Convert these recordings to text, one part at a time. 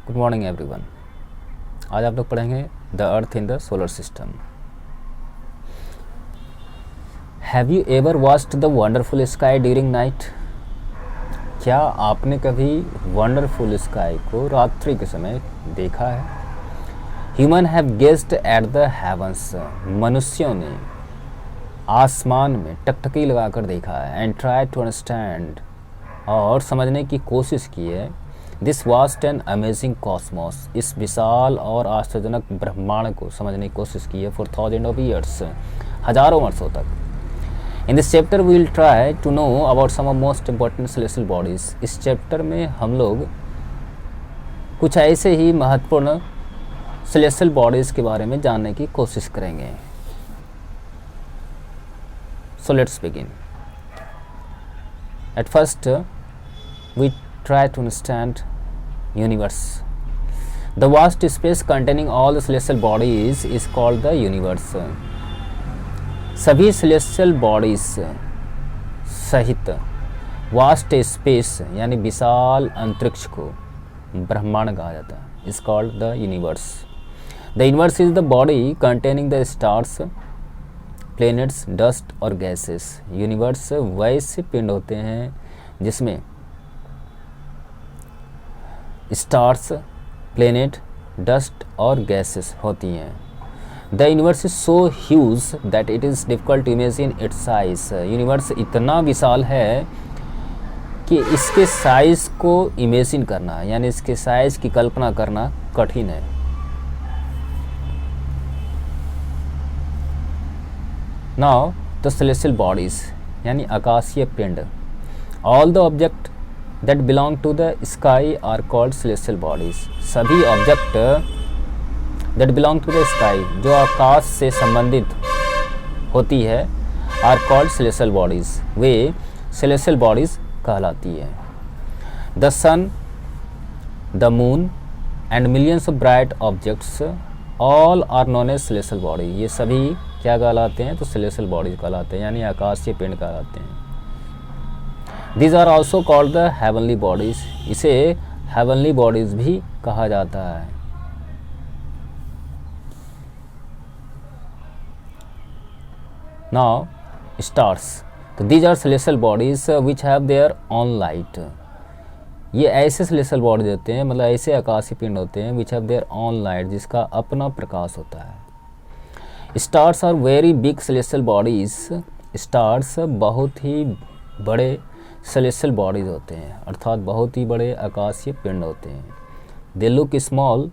Good morning everyone. आज आप लोग पढ़ेंगे the earth in the solar system. Have you ever watched the wonderful sky during night? क्या आपने कभी वंडरफुल स्काई को रात्रि के समय देखा है? Human have gazed at the heavens. मनुष्यों ने आसमान में टकटकी लगाकर देखा है। एंड ट्राई टू अंडरस्टैंड, और समझने की कोशिश की है। This vast an amazing Cosmos. इस विशाल और आश्चर्यजनक ब्रह्मांड को समझने की कोशिश की है फॉर थाउजेंड ऑफ ईयर्स, हजारों वर्षों तक। In this chapter we will try to know about some of most important celestial bodies. इस चैप्टर में हम लोग कुछ ऐसे ही महत्वपूर्ण सेलेस्टियल बॉडीज के बारे में जानने की कोशिश करेंगे। So let's begin. At first we try to understand universe. The vast space containing all the celestial bodies is called the universe. सभी celestial bodies सहित वास्ट स्पेस यानी विशाल अंतरिक्ष को ब्रह्मांड कहा जाता है। Is called the universe. The universe is the body containing the stars, planets, dust और गैसेस। यूनिवर्स वैसे पिंड होते हैं जिसमें स्टार्स, प्लेनेट, डस्ट और गैसेस होती हैं। The universe is so huge that it is difficult to imagine its size. Universe इतना विशाल है कि इसके साइज़ को इमेजिन करना यानी इसके साइज़ की कल्पना करना कठिन है। नाउ द सेलेस्टियल बॉडीज यानी आकाशीय पिंड। All the object that belong to the sky are called celestial bodies. सभी object that belong to the sky जो आकाश से संबंधित होती है are called celestial bodies. Way celestial bodies कहलाती है। The sun, the moon and millions of bright objects all are known as celestial body. ये सभी क्या कहलाते हैं? तो celestial bodies कहलाते हैं यानी आकाशीय पिंड कहलाते हैं। These are also called the heavenly bodies. इसे heavenly bodies भी कहा जाता है। Now stars. तो these are celestial bodies which have their own light. ये ऐसे celestial bodies होते हैं, मतलब ऐसे आकाशीय पिंड होते हैं which have their own light, जिसका अपना प्रकाश होता है। Stars are very big celestial bodies. Stars बहुत ही बड़े सेलेस्टियल बॉडीज होते हैं, अर्थात बहुत ही बड़े आकाशीय पिंड होते हैं। They look small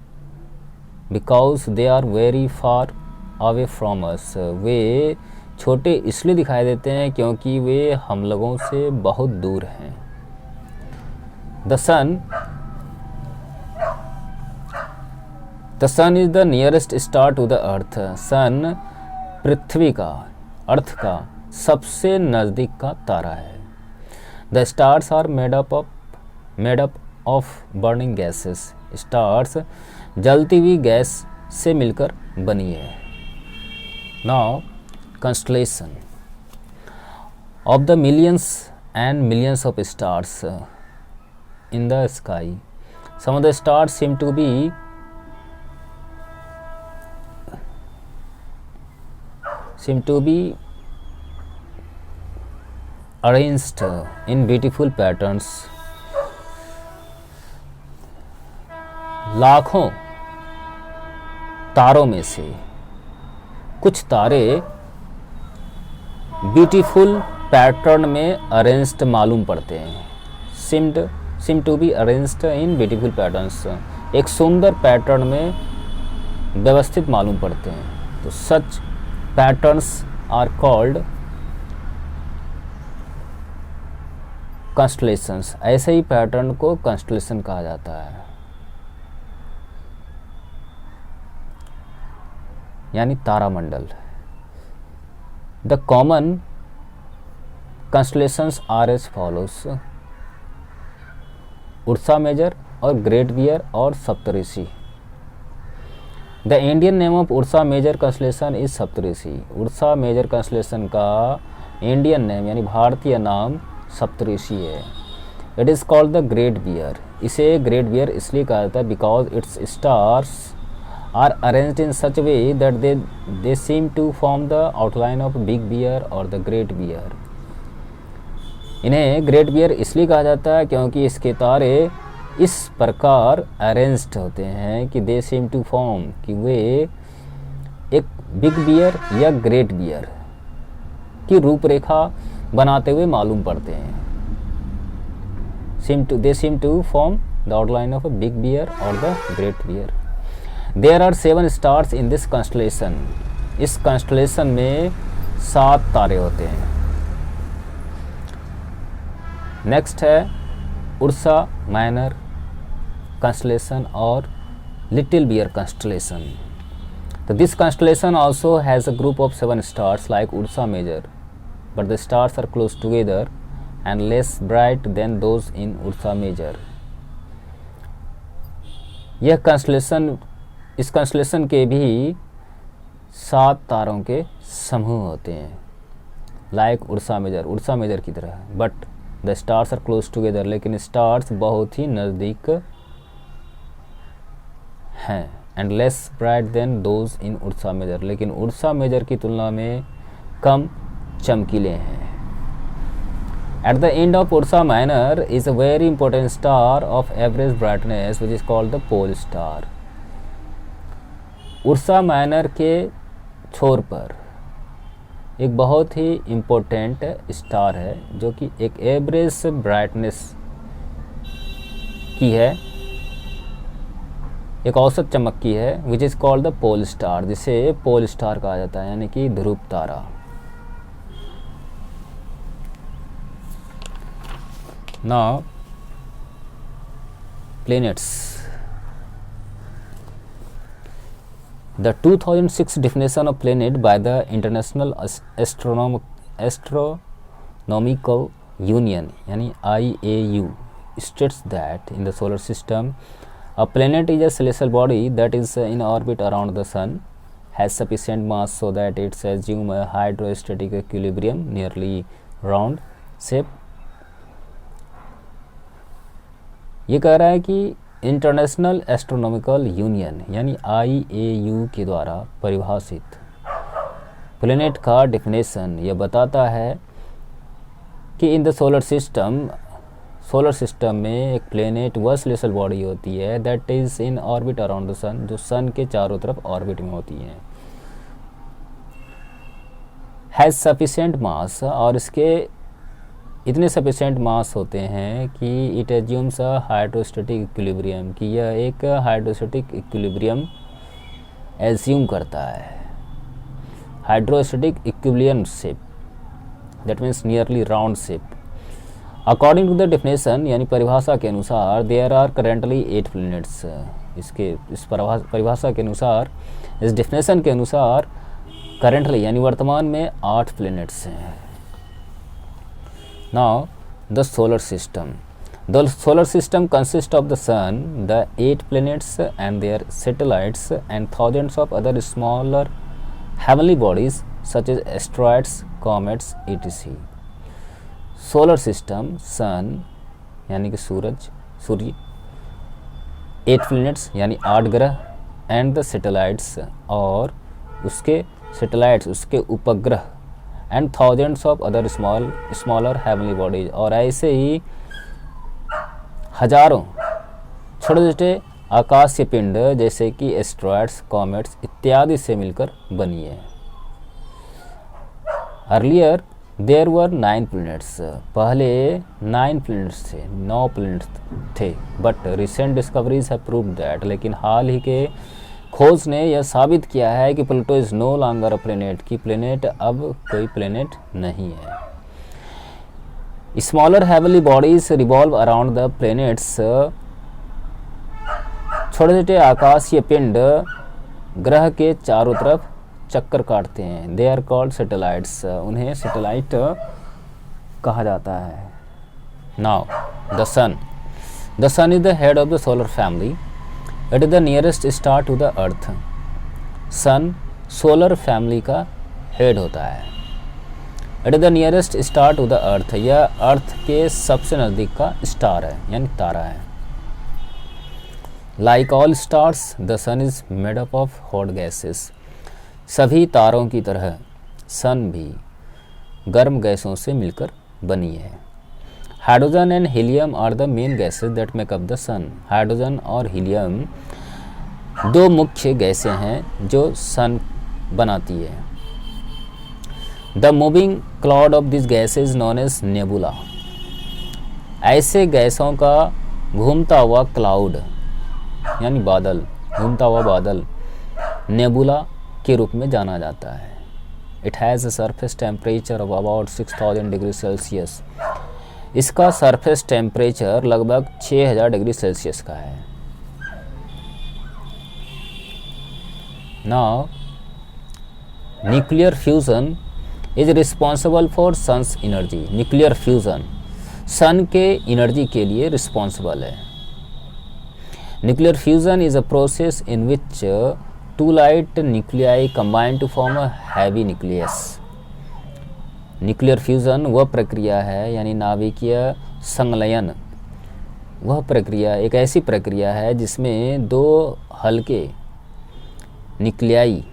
because they are very far away from us. वे छोटे इसलिए दिखाई देते हैं क्योंकि वे हम लोगों से बहुत दूर हैं। The sun is the nearest star to the earth. Sun पृथ्वी का, अर्थ का सबसे नज़दीक का तारा है। The stars are made up of burning gases. Stars जलती हुई गैस से मिलकर बनी है। Now constellation of the millions and millions of stars in the sky. Some of the stars seem to be arranged in beautiful patterns. लाखों तारों में से कुछ तारे ब्यूटीफुल पैटर्न में अरेंज्ड मालूम पड़ते हैं। seem to be arranged in beautiful patterns. एक सुंदर पैटर्न में व्यवस्थित मालूम पड़ते हैं। तो such patterns are called कंस्टलेशंस। ऐसे ही पैटर्न को कंस्टलेशन कहा जाता है यानी तारामंडल। The common constellations are as follows. Ursa Major और ग्रेट बियर और Saptarishi. The Indian name of Ursa Major constellation is Saptarishi. Ursa Major constellation का इंडियन नेम यानी भारतीय नाम सप्तऋषि है। It is called the Great Bear. इसे ग्रेट बियर इसलिए कहा जाता है because its stars are arranged in such way that they seem to form the outline of big bear और द ग्रेट बियर। इन्हें ग्रेट बियर इसलिए कहा जाता है क्योंकि इसके तारे इस प्रकार अरेंज्ड होते हैं कि दे सीम टू फॉर्म, कि वे एक बिग बियर या ग्रेट बियर की रूपरेखा बनाते हुए मालूम पड़ते हैं। they seem to form the outline of a big bear or the great bear. There are 7 stars in this constellation. इस constellation में 7 तारे होते हैं। नेक्स्ट है उर्सा माइनर constellation और little bear constellation. So this constellation also has a group of 7 stars like Ursa Major, but the stars are close together and less bright than those in Ursa Major. यह constellation, इस constellation के भी 7 तारों के समूह होते हैं like Ursa Major, Ursa Major की तरह, but the stars are close together, लेकिन stars बहुत ही नज़दीक हैं, and less bright than those in Ursa Major, लेकिन Ursa Major की तुलना में कम चमकीले हैं। At the end of Ursa Minor is a very important star of average brightness which is called the pole star. Ursa Minor के छोर पर एक बहुत ही इम्पोर्टेंट स्टार है जो कि एक एवरेज ब्राइटनेस की है, एक औसत चमक की है, which is called the pole star, जिसे पोल स्टार कहा जाता है, यानी कि ध्रुव तारा। Now planets. The 2006 definition of planet by the International Astronomical Union यानी IAU states that in the solar system a planet is a celestial body that is in orbit around the sun, has sufficient mass so that it assumes a hydrostatic equilibrium, nearly round shape. ये कह रहा है कि international astronomical union यानी IAU के द्वारा परिभाषित planet का डेफिनेशन यह बताता है कि इन द सोलर सिस्टम में एक प्लेनेट वह सेलेस्टियल बॉडी होती है that is in orbit around the sun, जो सन के चारों तरफ ऑर्बिट में होती है, हैज़ सफिशेंट मास, और इसके इतने सफिशेंट मास होते हैं कि it assumes a hydrostatic equilibrium, कि यह एक हाइड्रोस्टैटिक इक्विलिब्रियम एज्यूम करता है, hydrostatic equilibrium shape, that means nearly round shape. According to the definition यानी परिभाषा के अनुसार देयर आर करेंटली 8 प्लैनेट्स। इस परिभाषा के अनुसार, इस डेफिनेशन के अनुसार करेंटली यानी वर्तमान में 8 प्लैनेट्स हैं। Now the solar system. The solar system consists of the sun, the 8 planets and their satellites, and thousands of other smaller heavenly bodies such as asteroids, comets, etc. Solar system, sun यानी कि सूर्य, 8 planets यानी 8 ग्रह, and the satellites और उसके satellites उसके उपग्रह, and thousands of other smaller heavenly bodies, और ऐसे ही हजारों छोटे छोटे आकाशीय पिंड जैसे कि एस्ट्रॉयड्स, कॉमेट्स इत्यादि से मिलकर बनी है। अर्लियर देयर वर 9 प्लैनेट्स, पहले 9 प्लैनेट्स थे, 9 प्लैनेट्स थे, but recent discoveries have proved that, लेकिन हाल ही के खोज ने यह साबित किया है कि Pluto is no longer a planet, कि प्लेनेट अब कोई प्लेनेट नहीं है। Smaller heavenly bodies revolve around the planets, छोटे छोटे आकाशीय पिंड ग्रह के चारों तरफ चक्कर काटते हैं। दे आर कॉल्ड सैटेलाइट्स, उन्हें सैटेलाइट कहा जाता है। Now the sun is the head of the solar family, it is the nearest star to the earth. Sun solar family का हेड होता है। It is the nearest star to the earth, यह earth के सबसे नज़दीक का star है यानी तारा है। Like all stars the sun is made up of hot gases, सभी तारों की तरह सन भी गर्म गैसों से मिलकर बनी है। Hydrogen and helium are the main gases that make up the sun, hydrogen और हीलियम दो मुख्य गैसें हैं जो सन बनाती है। The moving cloud of this gas is known as nebula, ऐसे गैसों का घूमता हुआ क्लाउड यानी बादल, घूमता हुआ बादल नेबुला के रूप में जाना जाता है। It has a surface temperature of about 6000 degree Celsius, इसका सरफेस टेम्परेचर लगभग 6000 डिग्री सेल्सियस का है। Now nuclear fusion is responsible for sun's energy, nuclear fusion sun के एनर्जी के लिए रिस्पॉन्सिबल है। Nuclear fusion is a process in which two light nuclei combine to form a heavy nucleus. Nuclear fusion वह प्रक्रिया है यानी नाभिकीय संलयन, वह प्रक्रिया एक ऐसी प्रक्रिया है जिसमें दो हल्के न्यूक्लियाई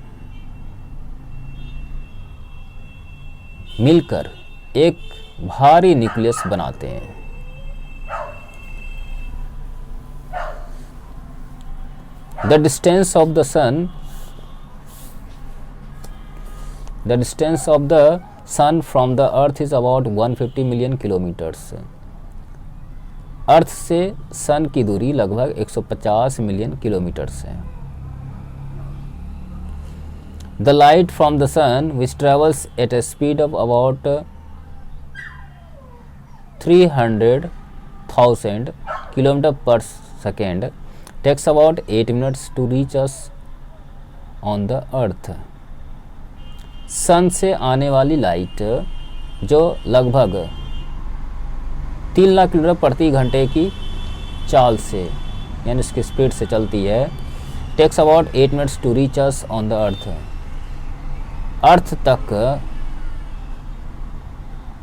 मिलकर एक भारी न्यूक्लियस बनाते हैं। The distance of the sun from the earth is about 150 million kilometres, earth से सन की दूरी लगभग 150 मिलियन किलोमीटर्स है। The light from the sun, which travels at a speed of about 300,000 km per second, takes about 8 minutes to reach us on the earth. सन से आने वाली light जो लगभग 3 लाख किलोमीटर प्रति घंटे की चाल से यानी उसकी स्पीड से चलती है, takes about 8 minutes to reach us on the earth, earth तक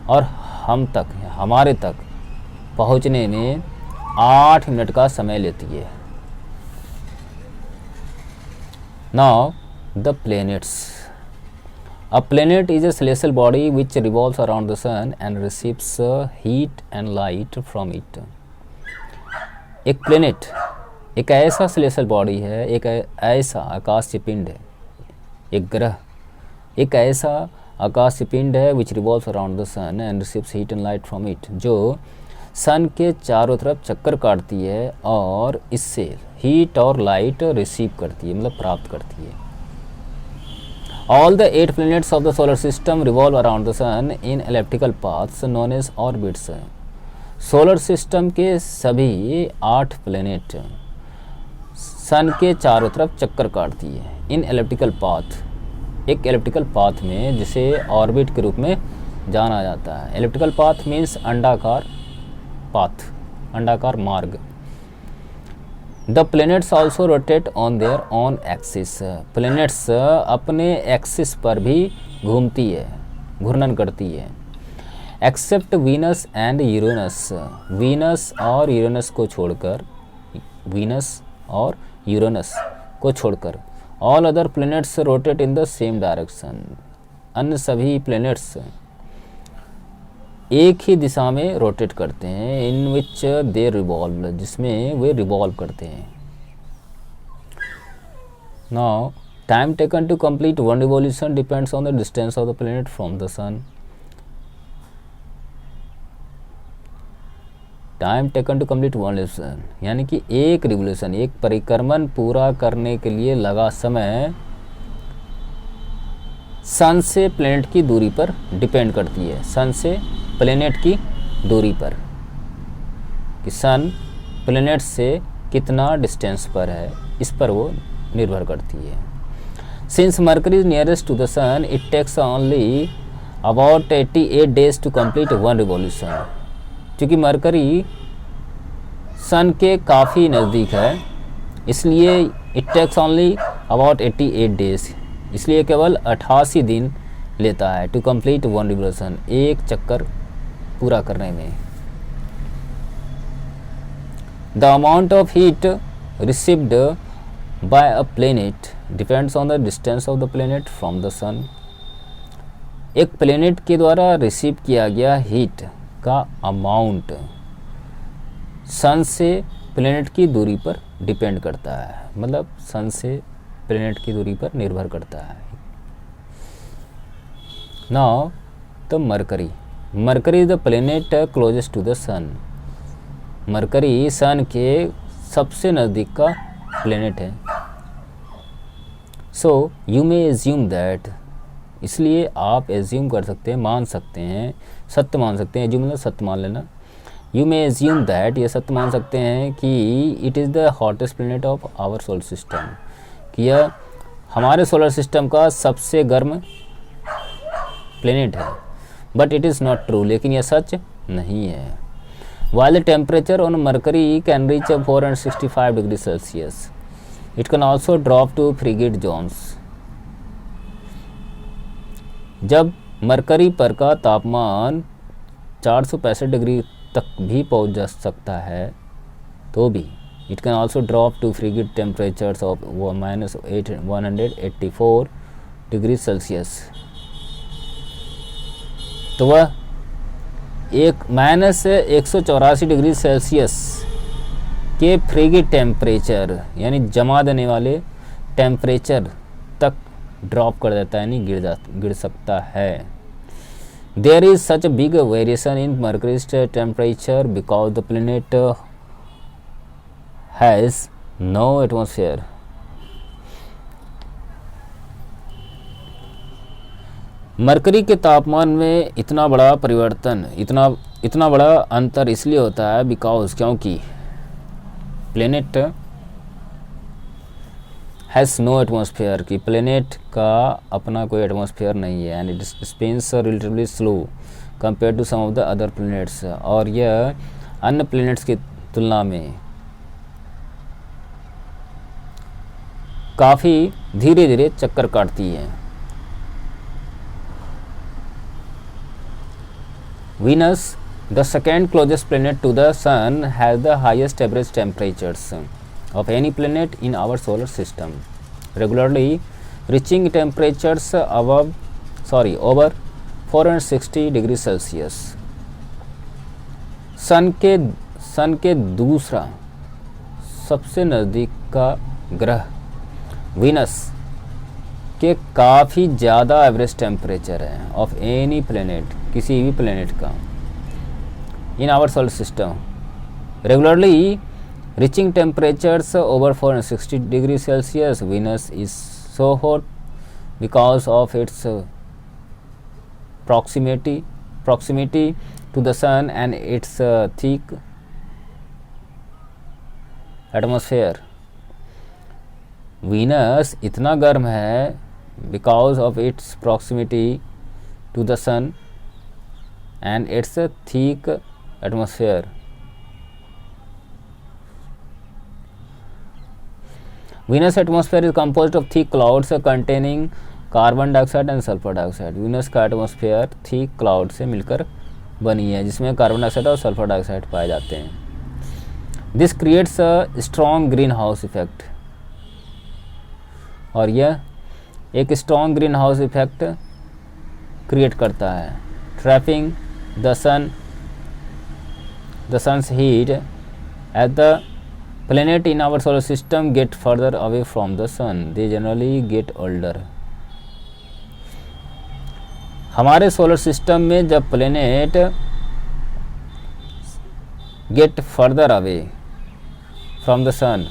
और हम तक हमारे तक पहुंचने में 8 मिनट का समय लेती है। Now the planets, a planet is a celestial body which revolves around the sun and receives heat and light from it. एक प्लैनेट एक ऐसा सेलेस्टियल बॉडी है, एक ऐसा आकाशीय पिंड है, एक ग्रह एक ऐसा आकाशीय पिंड है which revolves around the sun and receives heat and light from it, जो सन के चारों तरफ चक्कर काटती है और इससे हीट और लाइट रिसीव करती है, मतलब प्राप्त करती है। All the 8 planets of the solar system revolve around the sun in elliptical paths known as orbits. Solar system के सभी 8 प्लैनेट सन के चारों तरफ चक्कर काटती है इन एलिप्टिकल पाथ, एक एलिप्टिकल पाथ में जिसे ऑर्बिट के रूप में जाना जाता है। एलिप्टिकल पाथ मीन्स अंडाकार पाथ, अंडाकार मार्ग। The planets also rotate on their on axis, प्लैनेट्स अपने एक्सिस पर भी घूमती है, घूर्णन करती है। Except Venus and Uranus, Venus और यूरेनस को छोड़कर all other planets rotate in the same direction, अन्य सभी प्लैनेट्स एक ही दिशा में रोटेट करते हैं। इन विच दे रिवॉल्व, जिसमें वे रिवॉल्व करते हैं। Now time taken to complete one revolution depends on the distance of the planet from the sun. Time taken to complete one revolution यानी कि एक रिवॉल्यूशन, एक परिक्रमण पूरा करने के लिए लगा समय सन से प्लैनेट की दूरी पर डिपेंड करती है, सन से प्लैनेट की दूरी पर, कि सन प्लैनेट से कितना डिस्टेंस पर है, इस पर वो निर्भर करती है। Since Mercury is nearest to the sun it takes only about 88 days to complete one revolution. क्योंकि मरकरी सन के काफ़ी नज़दीक है, इसलिए it takes only about 88 days, इसलिए केवल 88 दिन लेता है टू कंप्लीट वन रिवोल्यूशन, एक चक्कर पूरा करने में। The amount of heat received by a planet depends on the distance of the planet from the sun. एक प्लेनेट के द्वारा रिसीव किया गया हीट का अमाउंट सन से प्लेनेट की दूरी पर डिपेंड करता है, मतलब सन से प्लेनेट की दूरी पर निर्भर करता है। Now the Mercury, Mercury is the planet closest to the sun. Mercury sun के सबसे नज़दीक का प्लेनेट है। So you may assume that, इसलिए आप एज्यूम कर सकते हैं, मान सकते हैं, सत्य मान सकते हैं। एज्यूम मतलब सत्य मान लेना। यू मे एज्यूम दैट, ये सत्य मान सकते हैं कि it is the hottest planet of our solar system, कि यह हमारे सोलर सिस्टम का सबसे गर्म प्लेनेट है। But it is not true, लेकिन यह सच नहीं है। While the temperature on Mercury can reach 465 degree Celsius, it can also drop to frigid zones. जब मरकरी पर का तापमान 465 डिग्री तक भी पहुंच जा सकता है, तो भी it can also drop to frigid temperatures of -184 degree Celsius. तो वह -184 डिग्री सेल्सियस के फ्रिगेट टेम्परेचर यानी जमा देने वाले टेम्परेचर तक ड्रॉप कर देता है, यानी गिर सकता है। There is such big variation in Mercury's temperature because the planet has no atmosphere. Mercury के तापमान में इतना बड़ा परिवर्तन, इतना बड़ा अंतर इसलिए होता है बिकॉज, क्योंकि प्लेनेट हैज़ नो एटमॉस्फेयर, कि प्लेनेट का अपना कोई एटमॉस्फेयर नहीं है, and it spins relatively slow compare to some of the other planets, और यह अन्य प्लेनेट्स की तुलना में काफ़ी धीरे धीरे चक्कर काटती है। Venus, the second closest planet to the sun, has the highest average temperatures of any planet in our solar system, regularly reaching temperatures over 460 degree Celsius. Sun के दूसरा सबसे नज़दीक का ग्रह वीनस के काफ़ी ज़्यादा एवरेज टेम्परेचर है ऑफ एनी प्लेनेट, किसी भी प्लेनेट का, in our solar system, regularly reaching temperatures over 460 degree Celsius. Venus is so hot because of its proximity to the sun and its thick atmosphere. Venus इतना गर्म है because of its proximity to the sun and its thick atmosphere. Venus atmosphere is composed of thick clouds containing carbon dioxide and sulfur dioxide. Venus का atmosphere thick cloud से मिलकर बनी है, जिसमें carbon dioxide और सल्फर डाइऑक्साइड पाए जाते हैं। This creates a strong greenhouse effect, और यह एक strong greenhouse effect create करता है, trapping the sun's heat at the planet in our solar system get further away from the sun, they generally get older. हमारे solar system में जब planet get further away from the sun,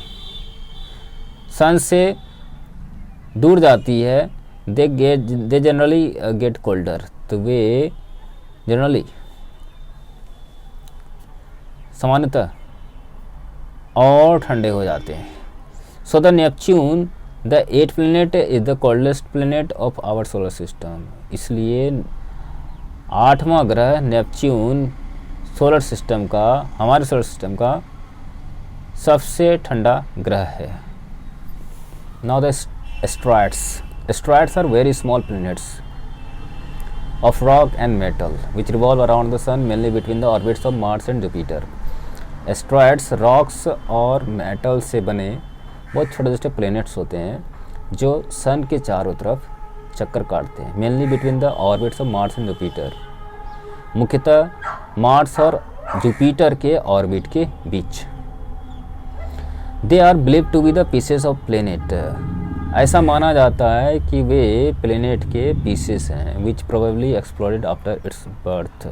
sun से दूर जाती है, they generally gate colder, तो वे generally सामान्यतः और ठंडे हो जाते हैं। So the Neptune the 8th planet is the coldest planet of our solar system, इसलिए 8वां ग्रह नेपच्यून सोलर सिस्टम का, हमारे सोलर सिस्टम का सबसे ठंडा ग्रह है। Now the asteroids are very small planets of rock and metal which revolve around the sun mainly between the orbits of Mars and Jupiter. Asteroids rocks और metal से बने बहुत छोटे छोटे प्लैनेट्स होते हैं जो सन के चारों तरफ चक्कर काटते हैं, mainly between the orbits of Mars and Jupiter, मुख्यतः मार्स और जुपिटर के ऑर्बिट के बीच। They are believe to be the pieces of planet, ऐसा माना जाता है कि वे प्लेनेट के पीसेस हैं which probably exploded after its birth,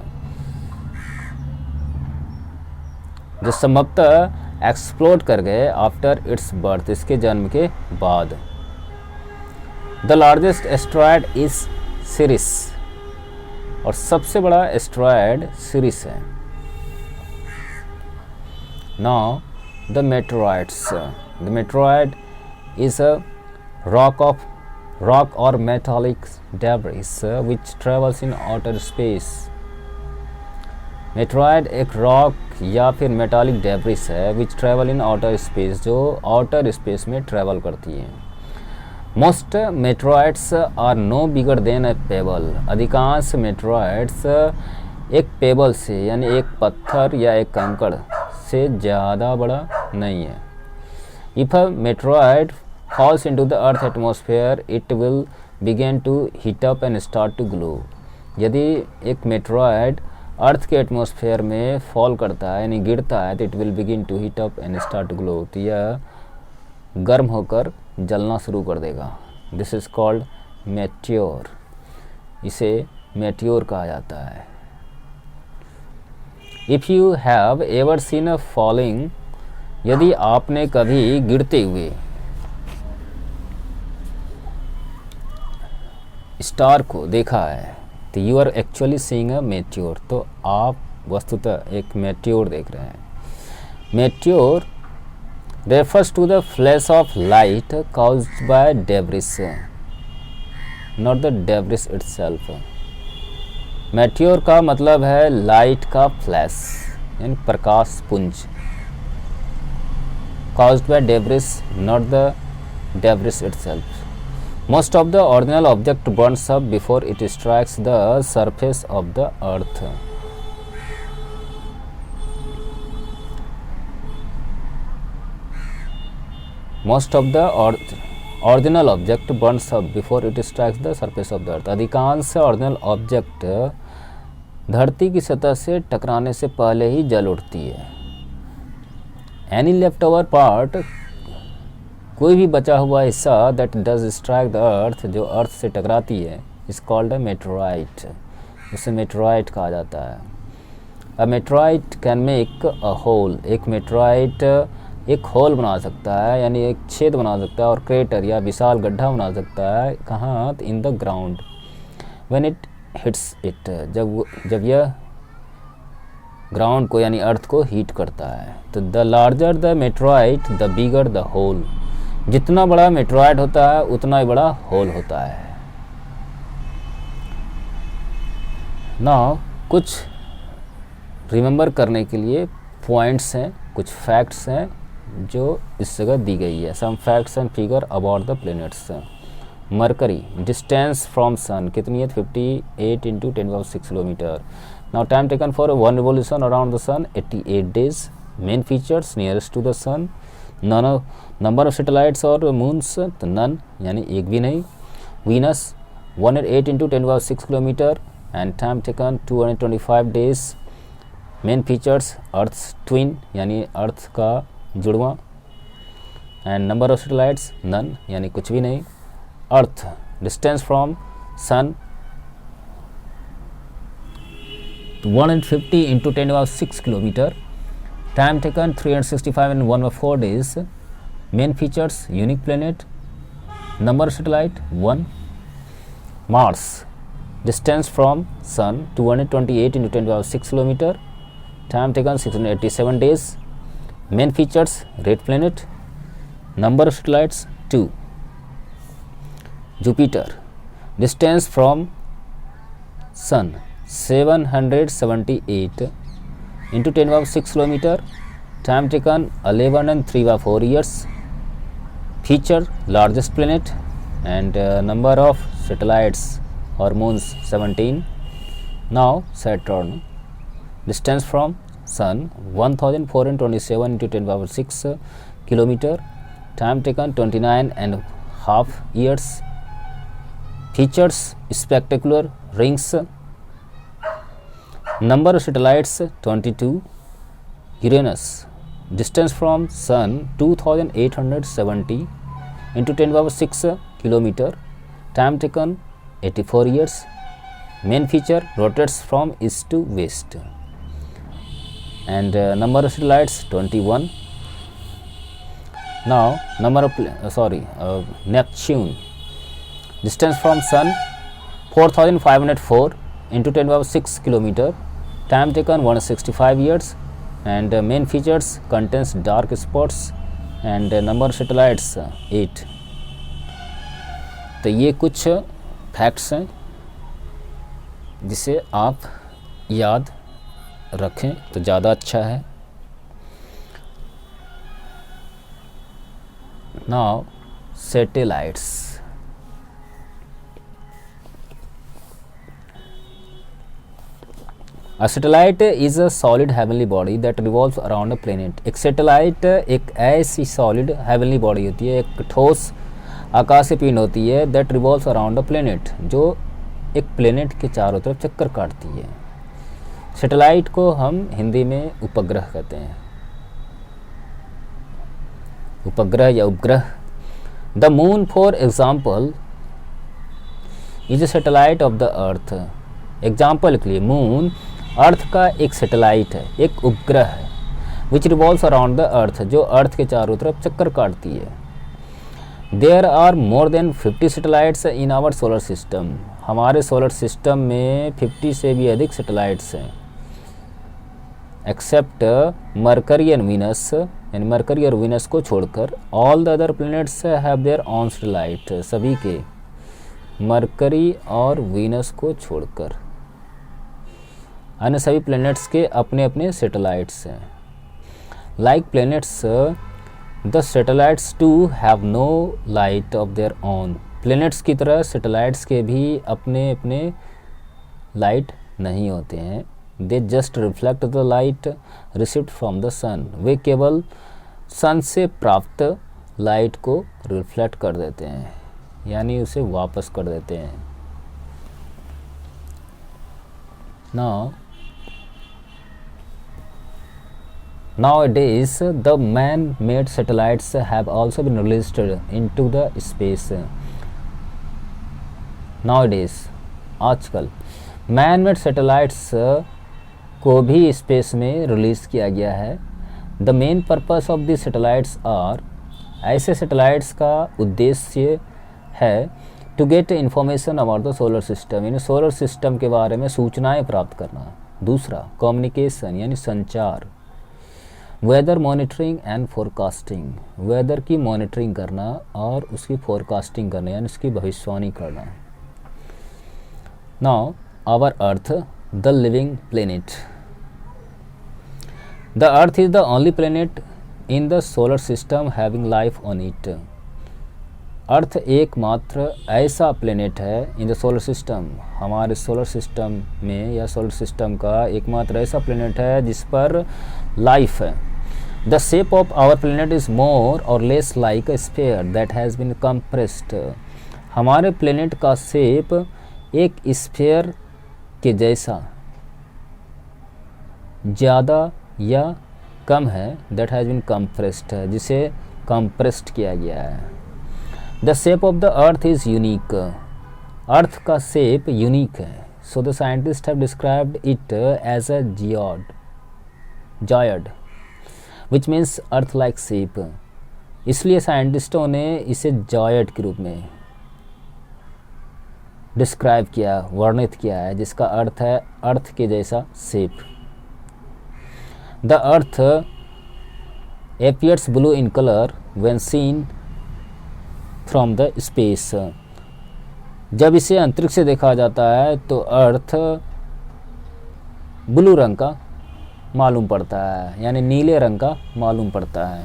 जो संभवतः एक्सप्लोड कर गए आफ्टर इट्स बर्थ, इसके जन्म के बाद। The largest asteroid is Ceres, और सबसे बड़ा एस्ट्रॉयड सिरिस है। Now the meteoroids, the meteoroid is a rock or metallic debris which travels in outer space. Meteoroid एक रॉक या फिर मेटालिक डेब्रिस है which travel in outer space, जो outer space में ट्रैवल करती है। Most meteoroids are no bigger than a pebble, अधिकांश meteoroids एक पेबल से यानी एक पत्थर या एक कंकड़ से ज़्यादा बड़ा नहीं है। If a meteoroid falls into the earth atmosphere it will begin to heat up and start to glow. यदि एक मेटेरॉयड अर्थ के एटमॉस्फेयर में फॉल करता है यानी गिरता है तो it will begin to heat up and start to glow, तो यह गर्म होकर जलना शुरू कर देगा। दिस इज़ कॉल्ड मेटियोर, इसे मेटियोर कहा जाता है। If you have ever seen a falling, यदि आपने कभी गिरते हुए स्टार को देखा है तो you are actually seeing a meteor, तो आप वस्तुतः एक मेटियोर देख रहे हैं। Meteor refers to the flash of light caused by debris, not the debris itself. Meteor का मतलब है लाइट का फ्लैश यानी प्रकाश पुंज, caused by debris, not the debris itself. Most of the original object burns up before it strikes the surface of the earth. Most of the original object burns up before it strikes the surface of the earth. अधिकांश original object धरती की सतह से टकराने से पहले ही जल उठती है। Any leftover part, कोई भी बचा हुआ हिस्सा that does strike the earth, जो अर्थ से टकराती है, इज कॉल्ड अ मेटेरॉइट, उसे मेटेरॉइट कहा जाता है। अ मेटेरॉइट कैन मेक अ होल, एक मेटेरॉइट एक होल बना सकता है यानी एक छेद बना सकता है और क्रेटर या विशाल गड्ढा बना सकता है। कहाँ? In the ground when it hits it, जब यह ग्राउंड को यानी अर्थ को हीट करता है। तो the larger the meteorite the bigger the hole, जितना बड़ा मेटेरॉइड होता है उतना ही बड़ा होल होता है। नाउ कुछ रिमेंबर करने के लिए पॉइंट्स हैं, कुछ फैक्ट्स हैं जो इस जगह दी गई है। Some facts and figure about the planets. Mercury distance from sun कितनी है? 58 × 10⁶ kilometre. Now time taken for one revolution around the sun 88 days. Main features nearest to the sun, number of satellites और moons तो none यानी एक भी नहीं। Venus 108 × 10⁶ kilometre and time taken 225 days. Main features earth's twin यानी earth का जुड़वा and number of satellites none यानी कुछ भी नहीं। Earth distance from sun 150 × 10⁶ kilometre. Time taken 365 and 1/4 days. Main features unique planet, number of satellite 1। Mars distance from sun 228 × 10⁶ kilometre. Time taken 687 days. Main features red planet, number of satellites 2। Jupiter distance from sun 778 × 10⁶ kilometre. Time taken 11 and 3/4 years. Feature largest planet and number of satellites और moons 17। Now Saturn, distance from Sun 1427 into 10 power 6 kilometer, time taken 29 and half years, features spectacular rings, number of satellites 22. Uranus, distance from Sun 2870 into 10 power 6 kilometer, time taken 84 years, main feature rotates from east to west, and number of satellites 21. Now number of Neptune, distance from Sun 4504 into 10 power 6 kilometer, time taken 165 years, and main features contains dark spots and number of satellites 8. तो ये कुछ facts हैं जिसे आप याद रखें तो ज़्यादा अच्छा है. Now satellites. A satellite is a solid heavenly body that revolves around a planet. एक सैटेलाइट एक ऐसी सॉलिड हेवनली बॉडी होती है, एक ठोस आकाशीय पिंड होती है, that revolves around a planet, जो एक प्लेनेट के चारों तरफ चक्कर काटती है. सैटेलाइट को हम हिंदी में उपग्रह कहते हैं, उपग्रह या उपग्रह. The moon for example is a satellite of the earth. Example के लिए मून अर्थ का एक सैटेलाइट है, एक उपग्रह है. Which revolves around the earth, जो अर्थ के चारों तरफ चक्कर काटती है. There are more than 50 satellites in our solar system. हमारे सोलर सिस्टम में 50 से भी अधिक सैटेलाइट्स हैं. एक्सेप्ट मरकरी एंड वीनस, यानी मरकरी और वीनस को छोड़कर. All the other planets have their own satellite. सभी के, मरकरी और वीनस को छोड़कर अन्य सभी प्लैनेट्स के अपने अपने सैटेलाइट्स हैं. Like planets the satellites too have no light of their own. Planets की तरह सैटेलाइट्स के भी अपने अपने लाइट नहीं होते हैं. They just reflect the light received from the sun. वे केवल सन से प्राप्त लाइट को रिफ्लेक्ट कर देते हैं, यानी उसे वापस कर देते हैं. Nowadays, the man-made satellites have also been released into the space. Nowadays, आजकल man-made satellites को भी स्पेस में रिलीज़ किया गया है. The main purpose of these satellites are, ऐसे सैटेलाइट्स का उद्देश्य है to get information about the solar system, यानी सोलर सिस्टम के बारे में सूचनाएं प्राप्त करना. दूसरा कम्युनिकेशन यानी संचार. Weather monitoring and forecasting, weather की मॉनिटरिंग करना और उसकी फोरकास्टिंग करना, यानी उसकी भविष्यवाणी करना. Now our earth the living planet. The earth is the only planet in the solar system having life on it. Earth एकमात्र ऐसा प्लेनेट है इन द सोलर सिस्टम, हमारे सोलर सिस्टम में या सोलर सिस्टम का एकमात्र ऐसा प्लेनेट है जिस पर लाइफ है. The shape of our planet is more और less like a sphere that has been compressed. हमारे प्लेनेट का शेप एक स्फीयर के जैसा ज़्यादा या कम है, दैट हैज़ बीन कंप्रेस्ड है, जिसे कंप्रेस्ड किया गया है. The shape of the earth is unique. Earth का शेप यूनिक है. So the scientist have described it as a geoid which means earth like shape. इसलिए साइंटिस्टों ने इसे जॉयड के रूप में डिस्क्राइब किया, वर्णित किया है, जिसका अर्थ है अर्थ के जैसा shape. The earth appears blue in color when seen from the space. जब इसे अंतरिक्ष से देखा जाता है तो अर्थ ब्लू रंग का मालूम पड़ता है, यानी नीले रंग का मालूम पड़ता है.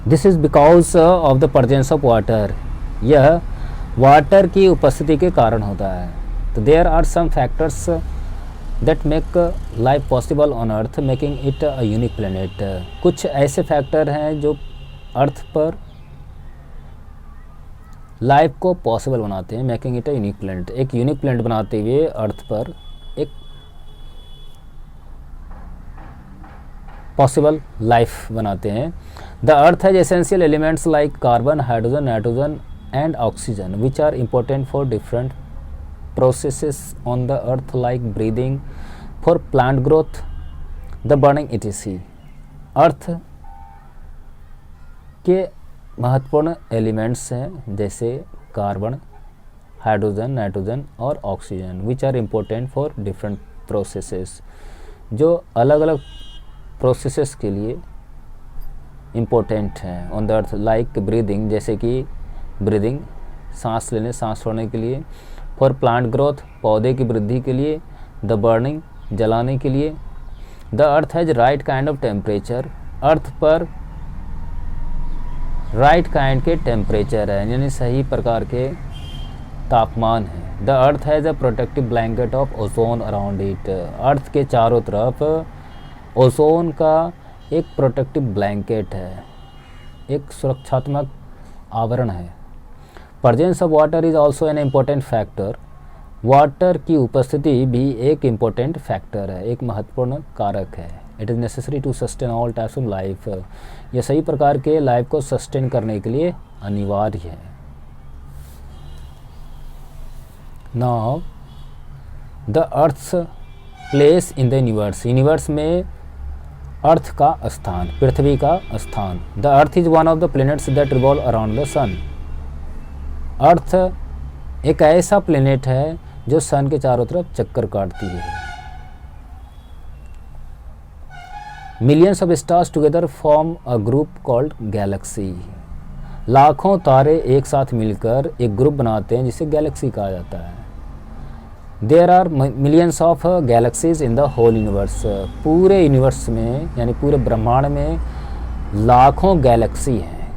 This is because of the presence of water. यह वाटर की उपस्थिति के कारण होता है। तो there are some factors that make life possible on earth making it a unique planet. कुछ ऐसे फैक्टर हैं जो अर्थ पर लाइफ को पॉसिबल बनाते हैं, making it a unique planet, एक यूनिक प्लेनेट बनाते हुए अर्थ पर एक पॉसिबल लाइफ बनाते हैं। The earth has essential elements like carbon, hydrogen, nitrogen and oxygen which are important for different processes on the earth like breathing, for plant growth, the burning etc. Earth के महत्वपूर्ण elements हैं जैसे carbon, hydrogen, nitrogen और oxygen which are important for different processes, जो अलग अलग processes के लिए इम्पोर्टेंट हैं on the earth. Like breathing, जैसे कि ब्रीदिंग सांस लेने सांस छोड़ने के लिए, फॉर प्लांट ग्रोथ पौधे की वृद्धि के लिए, द बर्निंग जलाने के लिए। The earth has right kind of temperature, earth पर राइट काइंड के टेम्परेचर है यानी सही प्रकार के तापमान है। The earth has a protective blanket of ozone around it, earth के चारों तरफ ओजोन का एक प्रोटेक्टिव ब्लैंकेट है, एक सुरक्षात्मक आवरण है। Presence of water is also an important factor, water की उपस्थिति भी एक इम्पोर्टेंट फैक्टर है, एक महत्वपूर्ण कारक है। It is necessary to sustain all types of life, यह सही प्रकार के लाइफ को सस्टेन करने के लिए अनिवार्य है। Now the earth's place in the universe, universe में अर्थ का स्थान, पृथ्वी का स्थान। The earth is one of the planets that revolve around the sun, earth एक ऐसा प्लेनेट है जो सन के चारों तरफ चक्कर काटती है। Millions of stars together form a group called Galaxy, लाखों तारे एक साथ मिलकर एक ग्रुप बनाते हैं जिसे गैलेक्सी कहा जाता है। There are millions of galaxies in the whole universe, पूरे यूनिवर्स में यानी पूरे ब्रह्मांड में लाखों गैलेक्सी हैं।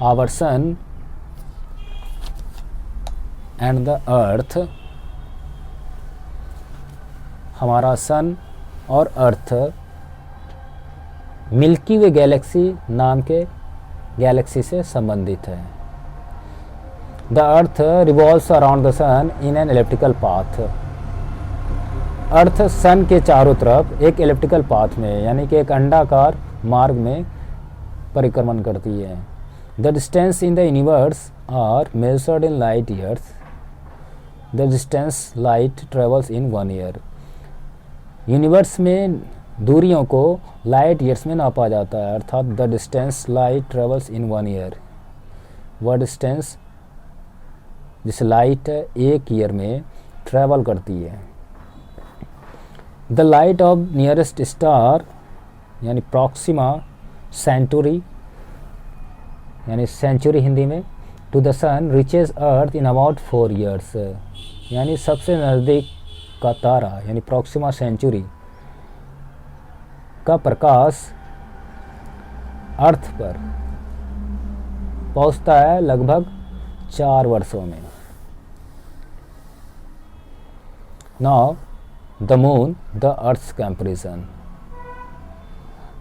Our sun and the earth, हमारा सन और अर्थ मिल्की वे गैलेक्सी नाम के गैलेक्सी से संबंधित है। The earth revolves around the sun in an elliptical path, earth sun के चारों तरफ एक एलिप्टिकल पाथ में यानी कि एक अंडाकार मार्ग में परिक्रमण करती है। The distance in the universe are measured in light years, the distance light travels in 1 year, universe में दूरियों को लाइट ईयर्स में नापा जाता है, अर्थात the distance light travels in 1 year, वह डिस्टेंस जिस लाइट एक ईयर में ट्रेवल करती है। The light of nearest star यानी प्रॉक्सिमा सेंचुरी यानी सेंचुरी हिंदी में, to the sun reaches earth in about 4 years, यानी सबसे नज़दीक का तारा यानी प्रॉक्सिमा सेंचुरी का प्रकाश अर्थ पर पहुंचता है लगभग 4 वर्षों में। Now the moon the earth's comparison,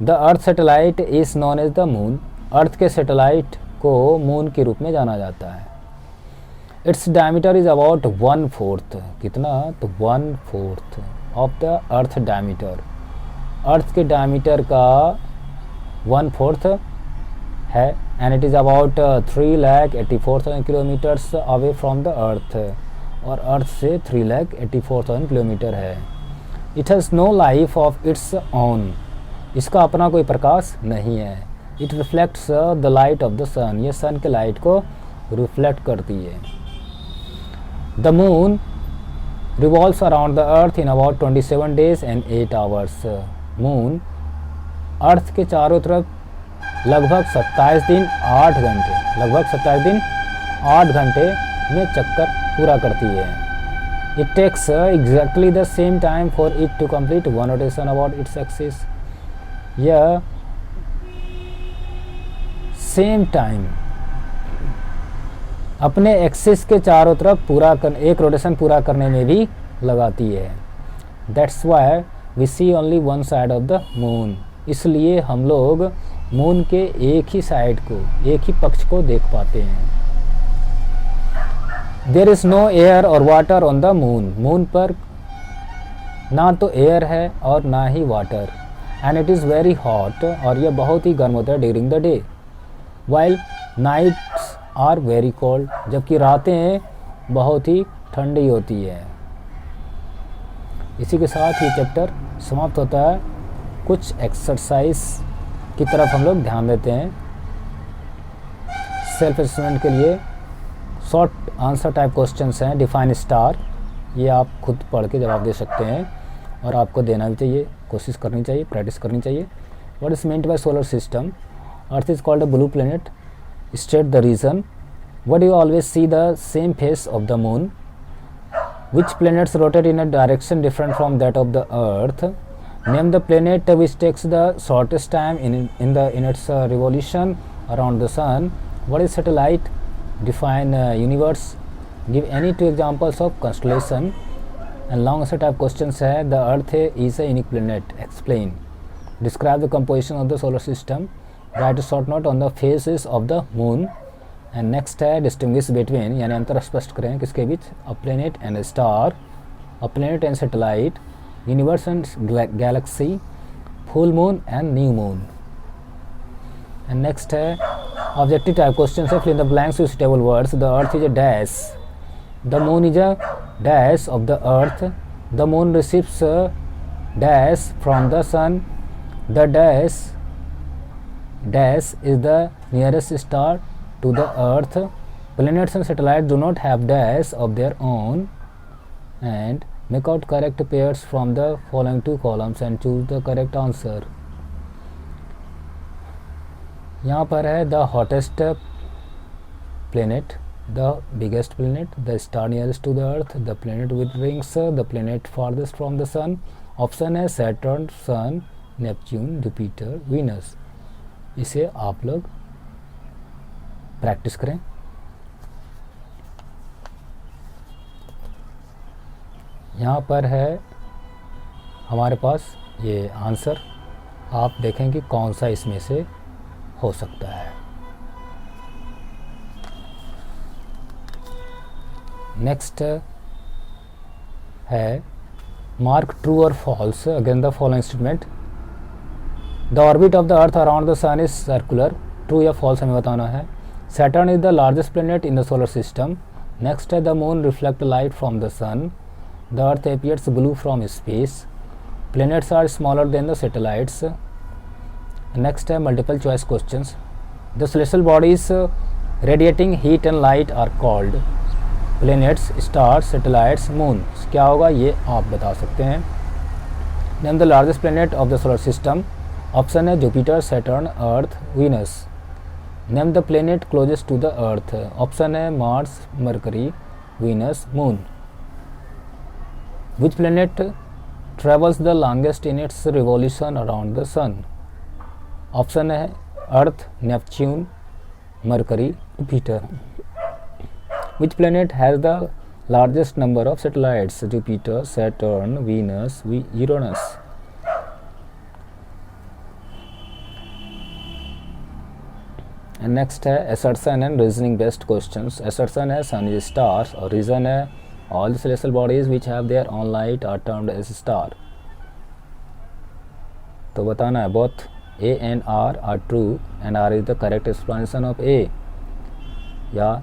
the earth satellite is known as the moon, earth के सैटेलाइट को मून के रूप में जाना जाता है। इट्स डायमीटर इज अबाउट 1/4, कितना तो 1/4 of the earth diameter, earth के डायमीटर का 1/4 है। And it is about 3,84,000 kilometres away from the earth, और अर्थ से 3,84,000 किलोमीटर है। It has no life of its own, इसका अपना कोई प्रकाश नहीं है। It reflects the light of the sun, ये सन के लाइट को रिफ्लेक्ट करती है। The moon revolves around the earth in about 27 days and 8 hours, moon earth के चारों तरफ लगभग 27 दिन 8 घंटे, लगभग 27 दिन 8 घंटे में चक्कर पूरा करती है। It takes exactly the same time for it to complete one rotation about its axis, यह सेम टाइम अपने एक्सिस के चारों तरफ एक रोटेशन पूरा करने में भी लगाती है। That's why we see only one side of the moon, इसलिए हम लोग मून के एक ही साइड को, एक ही पक्ष को देख पाते हैं। देयर इज़ नो एयर और water on the moon, moon पर ना तो एयर है और ना ही water. And it is very hot, और यह बहुत ही गर्म होता है during the day, while nights are very cold, जबकि रातें बहुत ही ठंडी होती है। इसी के साथ ये चैप्टर समाप्त होता है। कुछ एक्सरसाइज की तरफ हम लोग ध्यान देते हैं। सेल्फ असेसमेंट के लिए शॉर्ट आंसर टाइप क्वेश्चंस हैं। डिफाइन स्टार, ये आप खुद पढ़ के जवाब दे सकते हैं और आपको देना भी चाहिए, कोशिश करनी चाहिए, प्रैक्टिस करनी चाहिए। What is meant by solar system? Earth is called a blue planet. State the reason. What you always see the same face of the moon? Which planets rotate in a direction different from that of the Earth? Name the planet which takes the shortest time in its revolution around the Sun. What is satellite? Define universe. Give any two examples of constellation. And long answer type questions है. The Earth is a unique planet. Explain. Describe the composition of the solar system. Write a short note on the phases of the moon. And next है distinguish between, यानी अंतर स्पष्ट करें किसके बीच? A planet and a star, a planet and satellite, universe and galaxy, full moon and new moon. And next है objective type question है। Fill in the blanks with suitable words. The earth is a dash, the moon is a dash of the earth, the moon receives dash from the sun, the dash is the nearest star to the earth, planets and satellites do not have dash of their own, and make out correct pairs from the following two columns and choose the correct answer. यहाँ पर है the hottest planet, the biggest planet, the star nearest to the earth, the planet with rings, the planet farthest from the sun. Option है Saturn, Sun, Neptune, Jupiter, Venus. इसे आप लोग practice करें। यहाँ पर है हमारे पास ये आंसर, आप देखें कि कौन सा इसमें से हो सकता है। नेक्स्ट है मार्क ट्रू और false again the following statement. The orbit of the earth around the sun is circular. True या फॉल्स हमें बताना है। Saturn is the largest planet in the solar system. Next, the moon reflects light from the sun. The earth appears blue from space. Planets are smaller than the satellites. Next, multiple choice questions. The celestial bodies radiating heat and light are called planets, stars, satellites, moon. क्या होगा ये आप बता सकते हैं। Name the largest planet of the solar system. Option है Jupiter, Saturn, earth, Venus. Name the planet closest to the earth. Option है Mars, Mercury, Venus, moon. Which planet travels the longest in its revolution around the sun. Option है earth, Neptune, Mercury, Jupiter. Which planet has the largest number of satellites. Jupiter, Saturn, Venus, Uranus. And next है assertion and reasoning based questions. Assertion है sun is stars और reason है all the celestial bodies which have their own light are termed as star. तो बताना है both A and R true and R is the correct explanation of A, या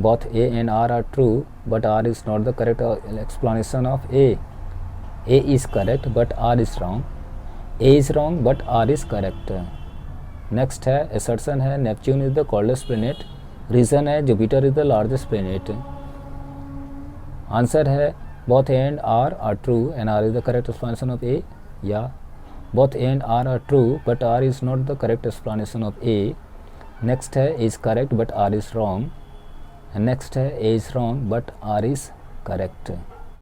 both A and R are true but R is not the correct explanation of A. A is correct but R is wrong. A is wrong but R is correct. Next है assertion है Neptune is the coldest planet. Reason है Jupiter is the largest planet. Answer है both A and R are true and R is the correct explanation of A, या both A and R are true but R is not the correct explanation of A. Next है A is correct but R is wrong. And next है A is wrong but R is correct.